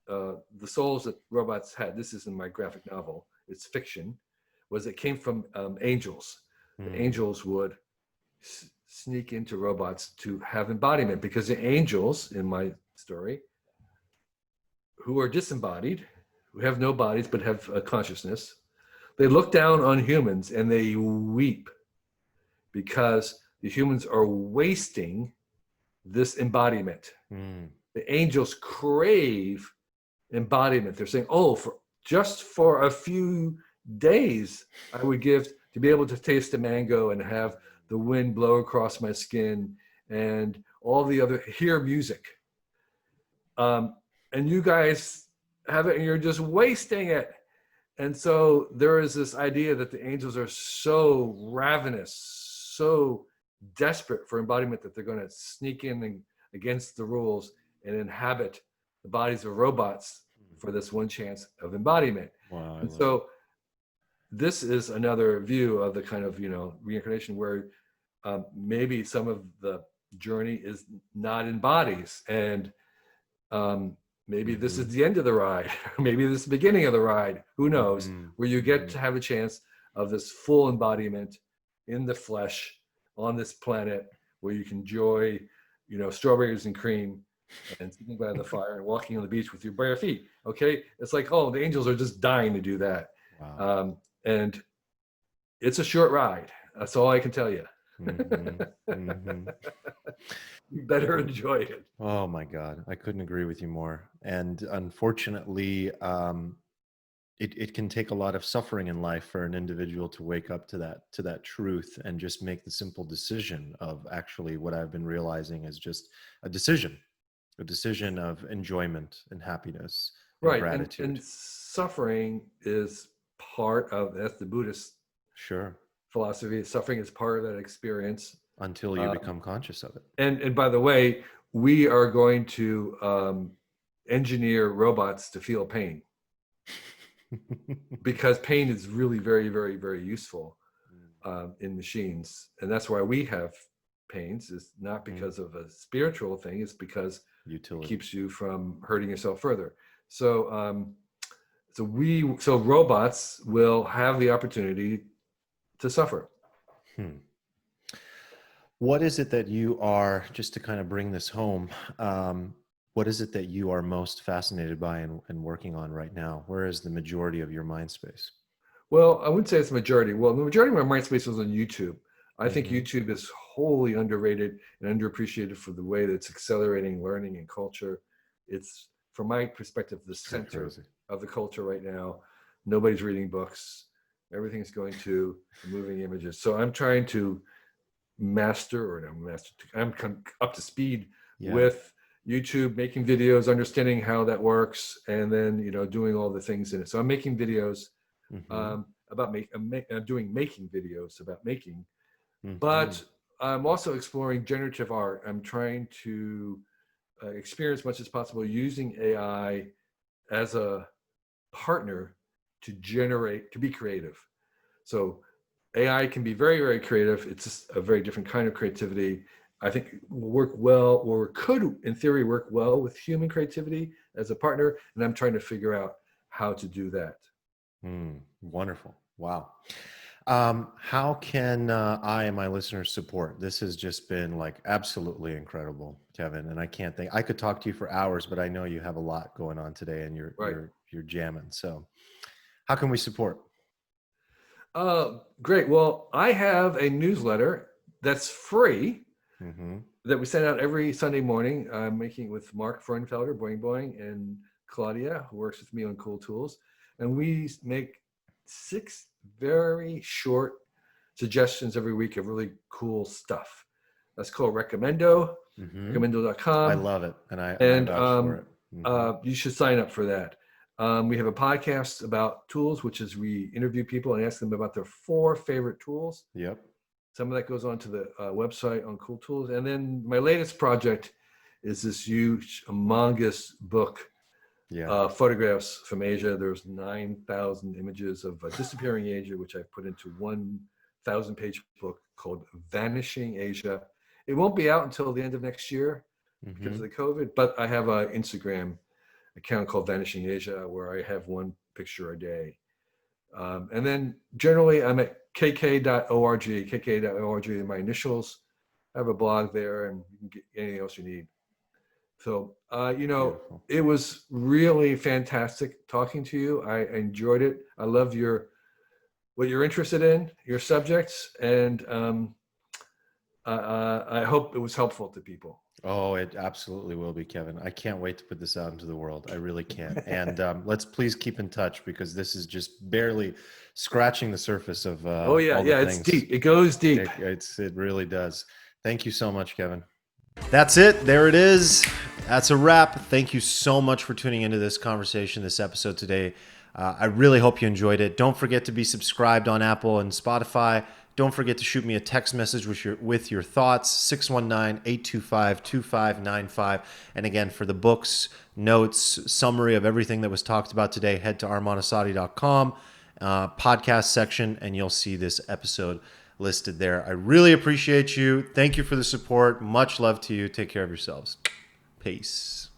S2: the souls that robots had, this is in my graphic novel, it's fiction, was it came from angels. The
S1: Hmm.
S2: angels would sneak into robots to have embodiment, because the angels in my story, who are disembodied, who have no bodies but have a consciousness, they look down on humans and they weep because the humans are wasting this embodiment.
S1: Hmm.
S2: The angels crave embodiment. They're saying, oh, for just for a few days, I would give to be able to taste a mango and have the wind blow across my skin and all the other, hear music. Um, and you guys have it and you're just wasting it. And so there is this idea that the angels are so ravenous, so desperate for embodiment, that they're going to sneak in and, against the rules, and inhabit the bodies of robots for this one chance of embodiment.
S1: Wow, I
S2: And
S1: love it.
S2: so this is another view of the kind of, reincarnation, where maybe some of the journey is not in bodies, and um, maybe this is
S1: Mhm.
S2: the end of the ride. Maybe this is the beginning of the ride. Who knows?
S1: Mhm.
S2: Where you get to
S1: Mhm.
S2: have a chance of this full embodiment in the flesh on this planet, where you can enjoy, strawberries and cream, and sitting by the fire and walking on the beach with your bare feet. Okay, it's like, oh, the angels are just dying to do that,
S1: Wow.
S2: and it's a short ride. That's all I can tell you.
S1: Mhm. Mhm.
S2: You better enjoy it.
S1: Oh my God, I couldn't agree with you more. And unfortunately, it can take a lot of suffering in life for an individual to wake up to that truth and just make the simple decision of, actually, what I've been realizing is just a decision of enjoyment and happiness and
S2: Right, and
S1: gratitude.
S2: suffering is part of, that's the Buddhist
S1: Sure,
S2: philosophy. Suffering is part of that experience.
S1: until you
S2: Um,
S1: become conscious of it.
S2: and by the way, we are going to engineer robots to feel pain, because pain is really very, very, very useful in machines, and that's why we have pains. Is not
S1: Mhm.
S2: because of a spiritual thing; it's because it
S1: Utility.
S2: keeps you from hurting yourself further. So, so robots will have the opportunity to suffer.
S1: Hmm. What is it that you are, just to kind of bring this home, what is it that you are most fascinated by and working on right now? Where is the majority of your mind space?
S2: Well, I wouldn't say it's a majority. Well, the majority of my mind space was on YouTube. I think
S1: Mm-hmm.
S2: YouTube is wholly underrated and underappreciated for the way that it's accelerating learning and culture. It's, from my perspective, the
S1: It's pretty
S2: center
S1: crazy.
S2: of the culture right now. Nobody's reading books. Everything's going to the moving images. So I'm trying to master, or no, master, I'm up to speed
S1: Yeah.
S2: with YouTube, making videos, understanding how that works, and then, doing all the things in it. So I'm making videos
S1: Mm-hmm.
S2: about doing making videos about making,
S1: Mm-hmm.
S2: but I'm also exploring generative art. I'm trying to experience as much as possible using AI as a partner to be creative. So AI can be very, very creative. It's just a very different kind of creativity. I think will work well, or could, in theory, work well with human creativity as a partner. And I'm trying to figure out how to do that.
S1: Mm, wonderful. Wow. How can I and my listeners support? This has just been like absolutely incredible, Kevin. And I can't think. I could talk to you for hours, but I know you have a lot going on today, and
S2: Right.
S1: you're jamming. So, how can we support?
S2: Great. Well, I have a newsletter that's free
S1: Mm-hmm.
S2: that we send out every Sunday morning. I'm making it with Mark Freudenfelder, Boing Boing, and Claudia, who works with me on Cool Tools. And we make 6 very short suggestions every week of really cool stuff. That's called Recommendo,
S1: Mm-hmm. I
S2: recommendo.com.
S1: love it, and I
S2: And
S1: vouch for it. Mm-hmm.
S2: you should sign up for that. We have a podcast about tools, which is we interview people and ask them about their 4 favorite tools.
S1: Yep.
S2: Some of that goes on to the website on Cool Tools. And then my latest project is this huge, humongous book,
S1: Yeah.
S2: photographs from Asia. There's 9,000 images of disappearing Asia, which I've put into 1,000-page book called Vanishing Asia. It won't be out until the end of next year because of the COVID, but I have an Instagram account called Vanishing Asia where I have 1 picture a day. And then generally I'm at kk.org, kk.org, my initials. I have a blog there, and you can get anything else you need. So,
S1: Beautiful.
S2: it was really fantastic talking to you. I enjoyed it. I love what you're interested in, your subjects, and I hope it was helpful to people.
S1: Oh, it absolutely will be, Kevin. I can't wait to put this out into the world. I really can't. And let's please keep in touch, because this is just barely scratching the surface of
S2: Oh yeah,
S1: all the
S2: it's
S1: things.
S2: deep. It goes deep.
S1: It really does. Thank you so much, Kevin. That's it. There it is. That's a wrap. Thank you so much for tuning into this conversation, this episode today. I really hope you enjoyed it. Don't forget to be subscribed on Apple and Spotify. Don't forget to shoot me a text message with your thoughts, 619-825-2595. And again, for the books, notes, summary of everything that was talked about today, head to armanassadi.com, podcast section, and you'll see this episode listed there. I really appreciate you. Thank you for the support. Much love to you. Take care of yourselves. Peace.